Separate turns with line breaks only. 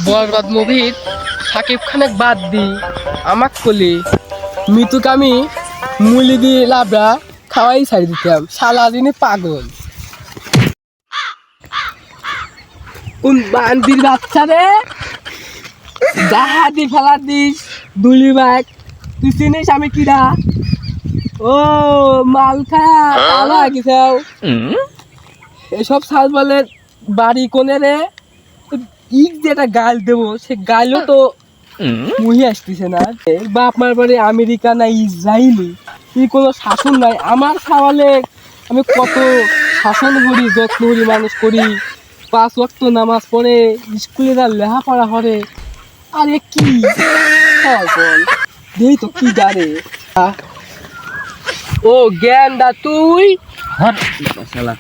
বরবাদ মুভির সাকিব খানের বাদ দি আমাক কলি মিতুক আমি মুলি দিয়ে লাবড়া খাওয়াই ছাড়ি দিতাম শালা দিনে পাগল কোন বান্দির বাচ্চা রে জাহাদি ফেলা দিস দুলি ব্যাগ তুই চিনিস আমি কিরা ও মালখা ভালো গেছাও এসব সাল বলে বাড়ি কোনে রে ইক যেটা গাল দেবো সে গালও তো মুহি আসতেছে না বাপ মার বাড়ি আমেরিকা না ইসরায়েলি এই কোনো শাসন নাই আমার খাওয়ালে আমি কত শাসন করি যত্ন করি মানুষ করি 5 ওয়াক্ত নামাজ পড়ে স্কুলে যা লেখাপড়া করে আরে কি বল দেই তো কি জানে ও জ্ঞান দা তুই
হট শালা